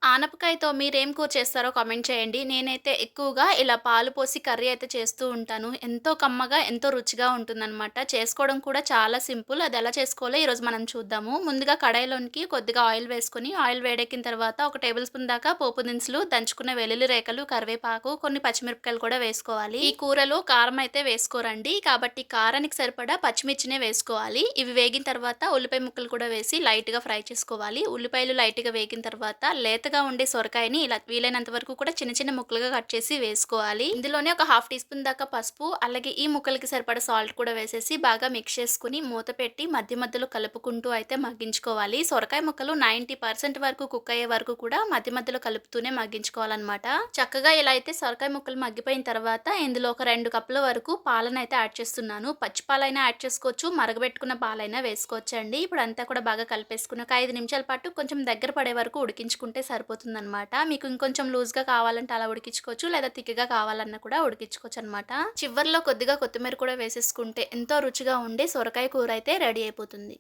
ఆనపకాయతో మీరేం కూర చేస్తారో కామెంట్ చేయండి. నేనైతే ఎక్కువగా ఇలా పాలు పోసి కర్రీ అయితే చేస్తూ ఉంటాను. ఎంతో కమ్మగా, ఎంతో రుచిగా ఉంటుందనమాట. చేసుకోవడం కూడా చాలా సింపుల్. అదెలా చేసుకోవాలో ఈరోజు మనం చూద్దాము. ముందుగా కడాయిలోనికి కొద్దిగా ఆయిల్ వేసుకొని, ఆయిల్ వేడెక్కిన తర్వాత ఒక టేబుల్ స్పూన్ దాకా పోపు దినుసులు, దంచుకున్న వెల్లుల్లి రేఖలు, కరివేపాకు, కొన్ని పచ్చిమిరపకాయలు కూడా వేసుకోవాలి. ఈ కూరలో కారం అయితే వేసుకోరండి. కాబట్టి కారానికి సరిపడా పచ్చిమిర్చినే వేసుకోవాలి. ఇవి వేగిన తర్వాత ఉల్లిపాయ ముక్కలు కూడా వేసి లైట్‌గా ఫ్రై చేసుకోవాలి. ఉల్లిపాయలు లైట్‌గా వేగిన తర్వాత లేతగా ఉండే సొరకాయని ఇలా వీలైనంత వరకు కూడా చిన్న చిన్న ముక్కలుగా కట్ చేసి వేసుకోవాలి. ఇందులోనే ఒక హాఫ్ టీ స్పూన్ దాకా పసుపు, అలాగే ఈ ముక్కలకి సరిపడా సాల్ట్ కూడా వేసేసి బాగా మిక్స్ చేసుకొని మూత పెట్టి మధ్య మధ్యలో కలుపుకుంటూ అయితే మగ్గించుకోవాలి. సొరకాయ ముక్కలు 90% వరకు కుక్ అయ్యే వరకు కూడా మధ్య మధ్యలో కలుపుతూనే మగ్గించుకోవాలన్నమాట. చక్కగా ఇలా అయితే సొరకాయ ముక్కలు మగ్గిపోయిన తర్వాత ఇందులో ఒక 2 కప్పుల వరకు పాలనైతే యాడ్ చేస్తున్నాను. పచ్చి పాలైనా యాడ్ చేసుకోవచ్చు, మరగబెట్టుకున్న పాలైనా వేసుకోవచ్చండి. ఇప్పుడు అంతా కూడా బాగా కలిపేసుకుని ఒక 5 నిమిషాల పాటు కొంచెం దగ్గర పడే వరకు ఉడికించుకుంటే సరిపోతుందనమాట. మీకు ఇంకొంచెం లూజ్‌గా కావాలంటే అలా ఉడికించుకోవచ్చు. లేదా తిక్కగా కావాలన్నా కూడా ఉడికించుకోవచ్చనమాట. చివర్లో కొద్దిగా కొత్తిమీర కూడా వేసేసుకుంటే ఎంతో రుచిగా ఉండే సొరకాయ కూర అయితే రెడీ అయిపోతుంది.